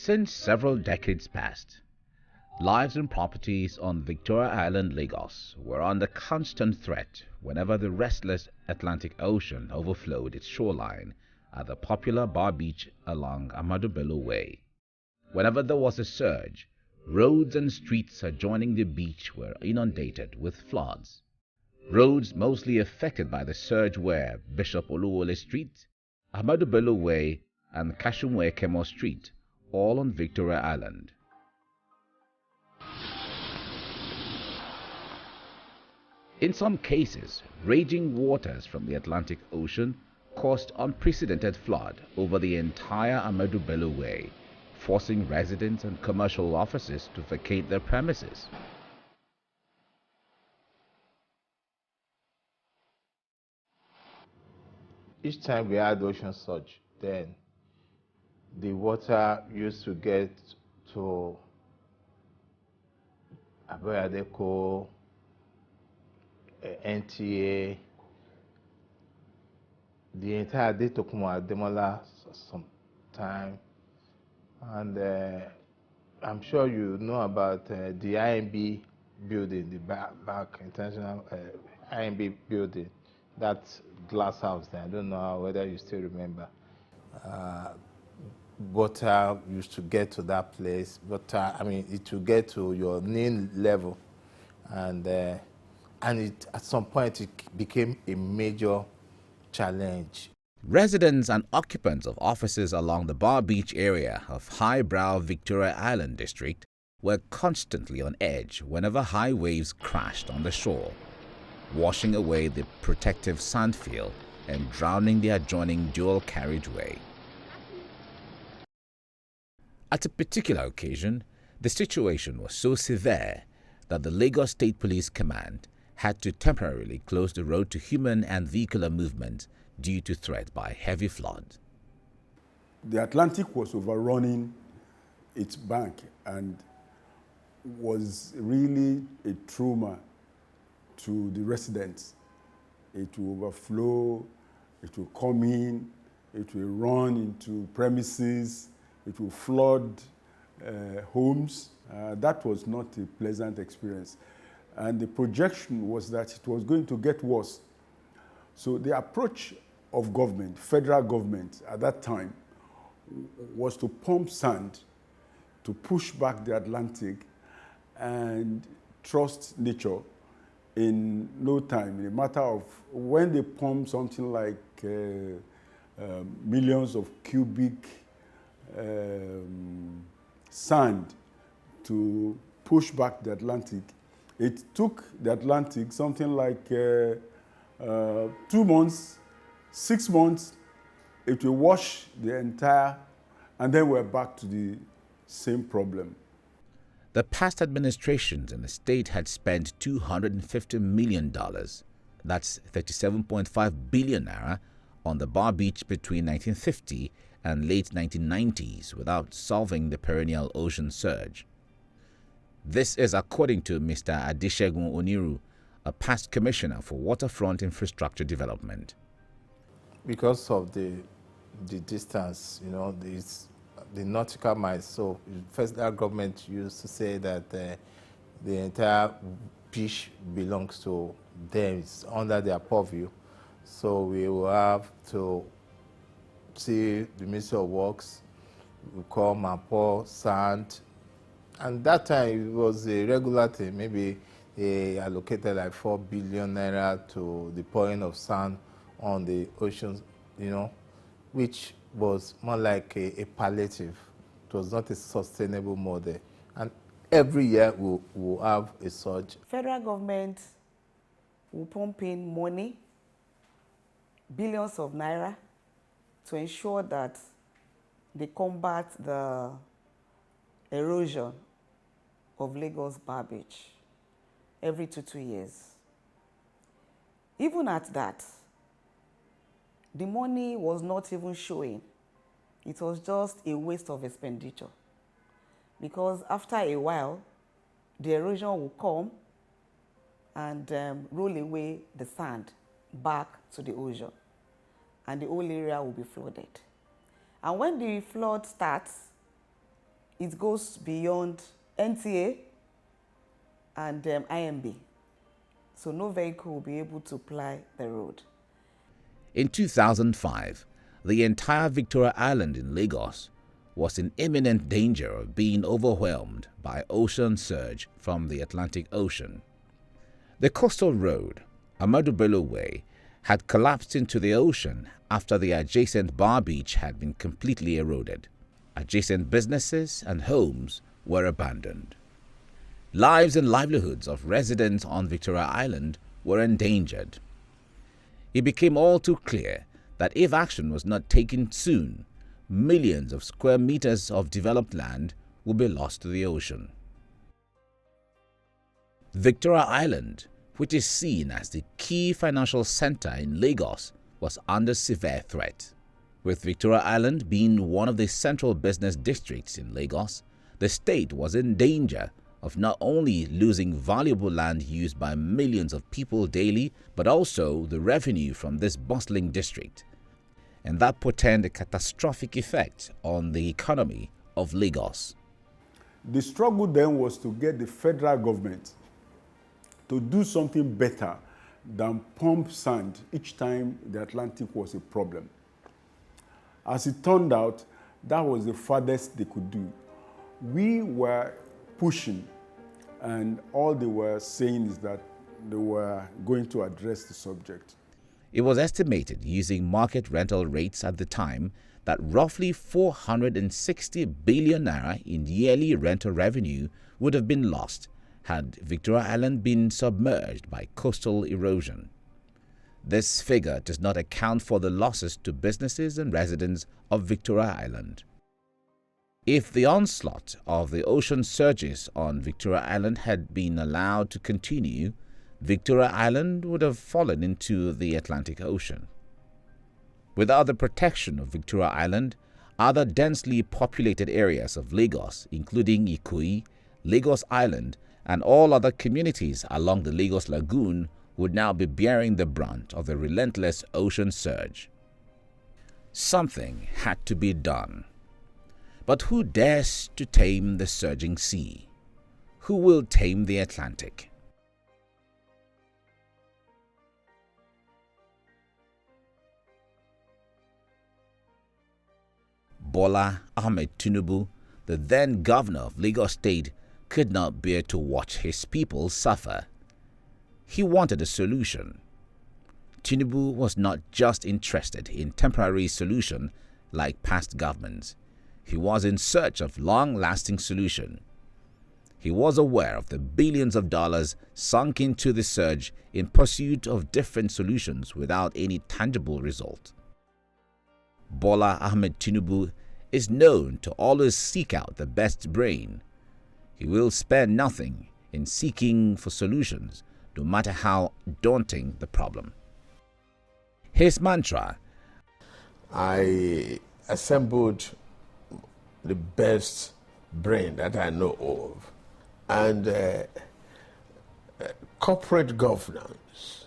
Since several decades past, lives and properties on Victoria Island, Lagos were under constant threat whenever the restless Atlantic Ocean overflowed its shoreline at the popular bar beach along Ahmadu Bello Way. Whenever there was a surge, roads and streets adjoining the beach were inundated with floods. Roads mostly affected by the surge were Bishop Oluwole Street, Ahmadu Bello Way, and Kashumwe Kemo Street, all on Victoria Island. In some cases, raging waters from the Atlantic Ocean caused unprecedented flood over the entire Ahmadu Bello Way, forcing residents and commercial offices to vacate their premises. Each time we had ocean surge, then the water used to get to Aboyadeko, NTA, the entire day took more Demola some time. And I'm sure you know about the IMB building, the back international IMB building, that glass house there. I don't know whether you still remember. Water used to get to that place, but I mean, it will get to your knee level, and it at some point it became a major challenge. Residents and occupants of offices along the Bar Beach area of highbrow Victoria Island district were constantly on edge whenever high waves crashed on the shore, washing away the protective sand field and drowning the adjoining dual carriageway. At a particular occasion, the situation was so severe that the Lagos State Police Command had to temporarily close the road to human and vehicular movement due to threat by heavy flood. The Atlantic was overrunning its bank and was really a trauma to the residents. It will overflow, it will come in, it will run into premises, it will flood homes. That was not a pleasant experience. And the projection was that it was going to get worse. So the approach of government, federal government at that time, was to pump sand to push back the Atlantic and trust nature in no time. In a matter of, when they pump something like millions of cubic sand to push back the Atlantic, it took the Atlantic something like 2 months, 6 months. It will wash the entire, and then we're back to the same problem. The past administrations in the state had spent $250 million, that's 37.5 billion naira, on the Bar Beach between 1950 and late 1990s without solving the perennial ocean surge. This is according to Mr. Adeshegun Oniru, a past commissioner for waterfront infrastructure development. Because of the distance, you know, the nautical miles. So federal government used to say that the entire beach belongs to them, it's under their purview. So we will have to see the Ministry of Works will come and pour sand. And that time it was a regular thing. Maybe they allocated like 4 billion naira to the pouring of sand on the oceans, you know, which was more like a palliative. It was not a sustainable model. And every year we'll have a surge. Federal government will pump in money, billions of naira, to ensure that they combat the erosion of Lagos Bar Beach every 2 years. Even at that, the money was not even showing. It was just a waste of expenditure, because after a while, the erosion will come and roll away the sand back to the ocean, and the whole area will be flooded. And when the flood starts, it goes beyond NTA and IMB. So no vehicle will be able to ply the road. In 2005, the entire Victoria Island in Lagos was in imminent danger of being overwhelmed by ocean surge from the Atlantic Ocean. The coastal road, Ahmadu Bello Way, had collapsed into the ocean after the adjacent bar beach had been completely eroded. Adjacent businesses and homes were abandoned. Lives and livelihoods of residents on Victoria Island were endangered. It became all too clear that if action was not taken soon, millions of square meters of developed land would be lost to the ocean. Victoria Island, which is seen as the key financial center in Lagos, was under severe threat. With Victoria Island being one of the central business districts in Lagos, the state was in danger of not only losing valuable land used by millions of people daily, but also the revenue from this bustling district. And that portended a catastrophic effect on the economy of Lagos. The struggle then was to get the federal government to do something better than pump sand each time the Atlantic was a problem. As it turned out, that was the farthest they could do. We were pushing, and all they were saying is that they were going to address the subject. It was estimated, using market rental rates at the time, that roughly 460 billion naira in yearly rental revenue would have been lost had Victoria Island been submerged by coastal erosion. This figure does not account for the losses to businesses and residents of Victoria Island. If the onslaught of the ocean surges on Victoria Island had been allowed to continue, Victoria Island would have fallen into the Atlantic Ocean. Without the protection of Victoria Island, other densely populated areas of Lagos, including Ikoyi, Lagos Island, and all other communities along the Lagos Lagoon, would now be bearing the brunt of the relentless ocean surge. Something had to be done. But who dares to tame the surging sea? Who will tame the Atlantic? Bola Ahmed Tinubu, the then governor of Lagos State, could not bear to watch his people suffer. He wanted a solution. Tinubu was not just interested in temporary solution like past governments. He was in search of long-lasting solution. He was aware of the billions of dollars sunk into the surge in pursuit of different solutions without any tangible result. Bola Ahmed Tinubu is known to always seek out the best brain. He will spare nothing in seeking for solutions, no matter how daunting the problem. His mantra: I assembled the best brain that I know of, and corporate governance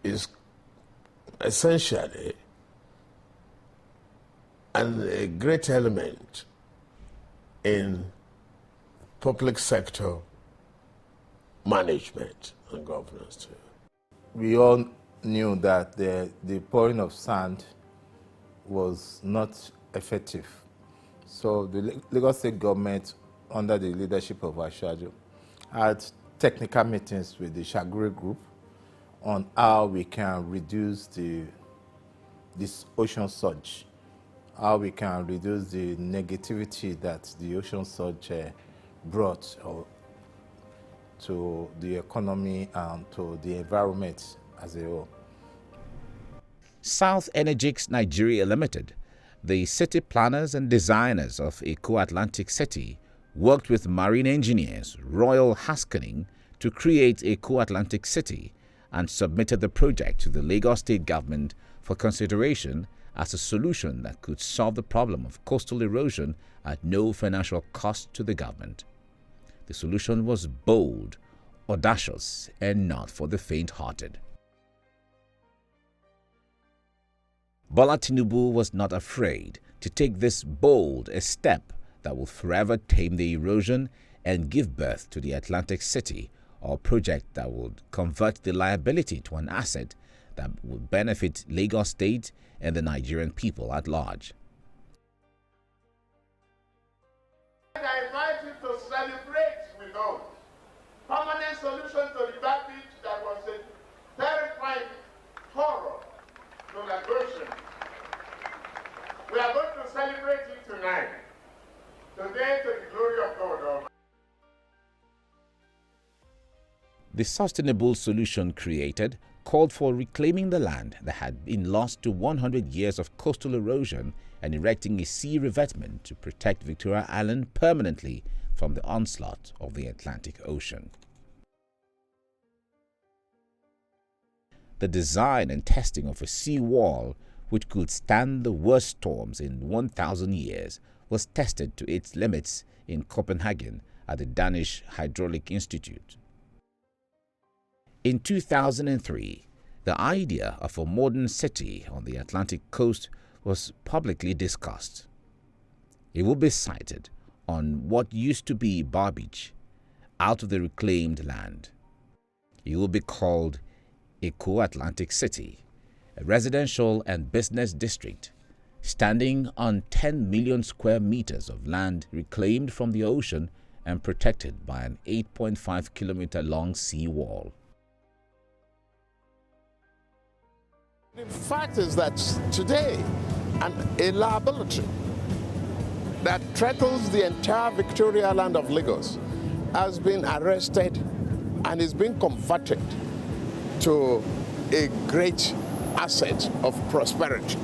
is essentially a great element in public sector management and governance too. We all knew that the pouring of sand was not effective. So the Lagos State government, under the leadership of Asiwaju, had technical meetings with the Shaguri group on how we can reduce this ocean surge, how we can reduce the negativity that the ocean surge brought to the economy and to the environment as a whole. South Energix Nigeria Limited, the city planners and designers of Eko Atlantic City, worked with marine engineers Royal Haskoning to create Eko Atlantic City and submitted the project to the Lagos State government for consideration as a solution that could solve the problem of coastal erosion at no financial cost to the government. The solution was bold, audacious, and not for the faint-hearted. Bola Tinubu was not afraid to take this bold a step that will forever tame the erosion and give birth to the Atlantic City, or a project that would convert the liability to an asset that would benefit Lagos State and the Nigerian people at large. I invite you to celebrate with us. Permanent solution to the baggage that was a terrifying horror to Lagosian. We are going to celebrate it tonight. Today, to the glory of God Almighty. The sustainable solution created called for reclaiming the land that had been lost to 100 years of coastal erosion and erecting a sea revetment to protect Victoria Island permanently from the onslaught of the Atlantic Ocean. The design and testing of a sea wall which could stand the worst storms in 1,000 years was tested to its limits in Copenhagen at the Danish Hydraulic Institute. In 2003, the idea of a modern city on the Atlantic coast was publicly discussed. It will be sited on what used to be Bar Beach, out of the reclaimed land. It will be called Eko Atlantic City, a residential and business district standing on 10 million square meters of land reclaimed from the ocean and protected by an 8.5-kilometer long sea wall. The fact is that today, a liability that threatens the entire Victoria Island of Lagos has been arrested and is being converted to a great asset of prosperity.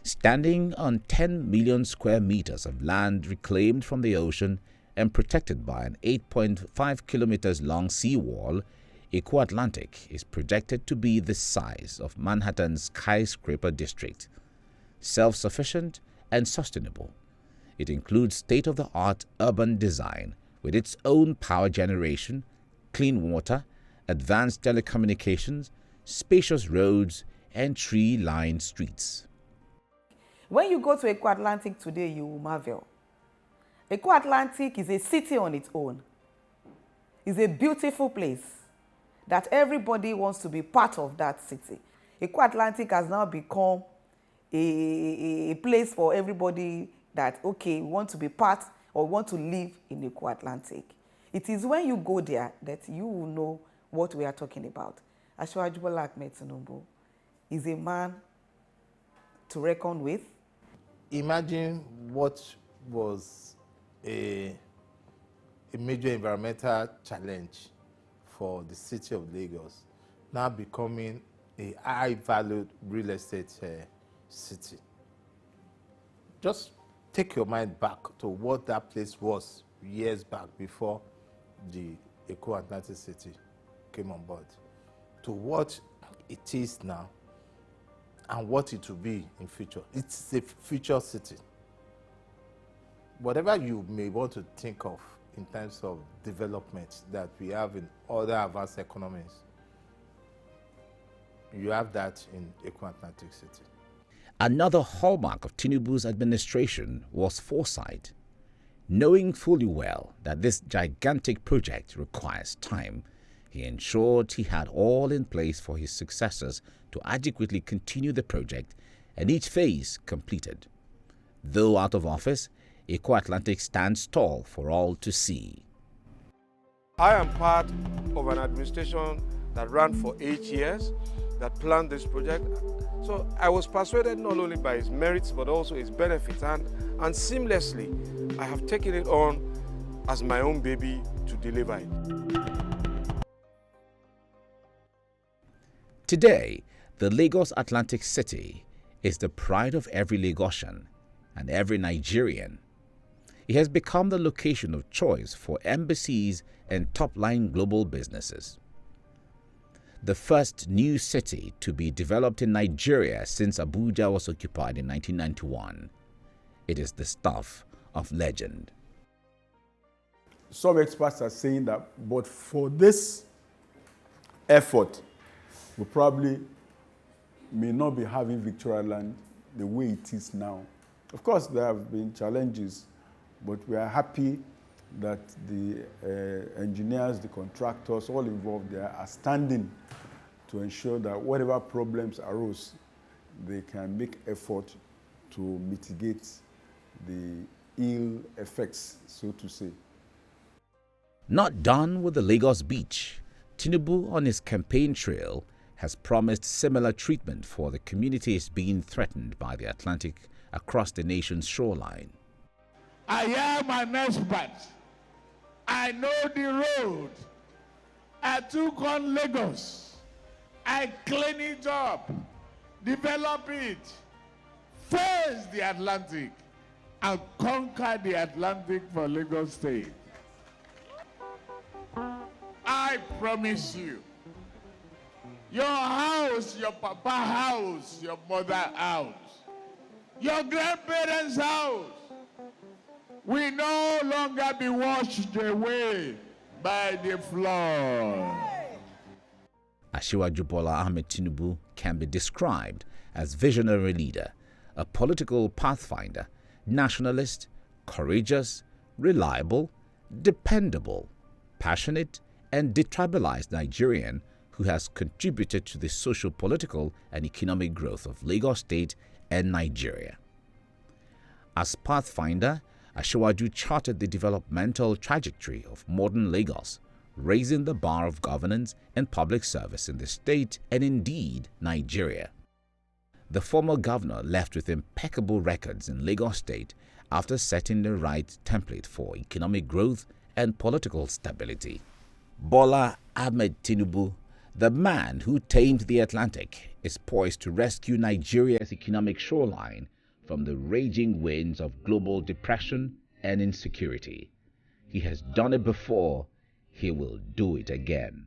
Standing on 10 million square meters of land reclaimed from the ocean and protected by an 8.5 kilometers long seawall, Eko Atlantic is projected to be the size of Manhattan's skyscraper district. Self-sufficient and sustainable, it includes state-of-the-art urban design with its own power generation, clean water, advanced telecommunications, spacious roads, and tree-lined streets. When you go to Eko Atlantic today, you will marvel. Eko Atlantic is a city on its own. It's a beautiful place that everybody wants to be part of that city. Eko Atlantic has now become a place for everybody that, okay, we want to be part or want to live in Eko Atlantic. It is when you go there that you will know what we are talking about. Asiwaju Bola Ahmed Tinubu is a man to reckon with. Imagine what was a major environmental challenge for the city of Lagos now becoming a high-valued real estate city. Just take your mind back to what that place was years back before the Eko Atlantic City came on board, to what it is now and what it will be in future. It's a future city. Whatever you may want to think of in terms of development that we have in other advanced economies, you have that in Eko Atlantic City. Another hallmark of Tinubu's administration was foresight. Knowing fully well that this gigantic project requires time, he ensured he had all in place for his successors to adequately continue the project and each phase completed. Though out of office, Eko Atlantic stands tall for all to see. I am part of an administration that ran for 8 years, that planned this project. So I was persuaded not only by its merits, but also its benefits. And seamlessly, I have taken it on as my own baby to deliver it. Today, the Lagos Atlantic City is the pride of every Lagosian and every Nigerian. It has become the location of choice for embassies and top-line global businesses. The first new city to be developed in Nigeria since Abuja was occupied in 1991. It is the stuff of legend. Some experts are saying that, but for this effort, we probably may not be having Victoria Land the way it is now. Of course, there have been challenges But we are happy that the engineers, the contractors, all involved there are standing to ensure that whatever problems arose, they can make effort to mitigate the ill effects, so to say. Not done with the Lagos beach, Tinubu on his campaign trail has promised similar treatment for the communities being threatened by the Atlantic across the nation's shoreline. I am an expert. I know the road. I took on Lagos. I clean it up, develop it, face the Atlantic, and conquer the Atlantic for Lagos State. I promise you, your house, your papa house, your mother house, your grandparents' house will no longer be washed away by the flood. Asiwaju Bola Ahmed Tinubu can be described as visionary leader, a political pathfinder, nationalist, courageous, reliable, dependable, passionate, and detribalized Nigerian who has contributed to the socio-political and economic growth of Lagos State and Nigeria. As pathfinder, Asiwaju charted the developmental trajectory of modern Lagos, raising the bar of governance and public service in the state and indeed Nigeria. The former governor left with impeccable records in Lagos State after setting the right template for economic growth and political stability. Bola Ahmed Tinubu, the man who tamed the Atlantic, is poised to rescue Nigeria's economic shoreline from the raging winds of global depression and insecurity. He has done it before. He will do it again.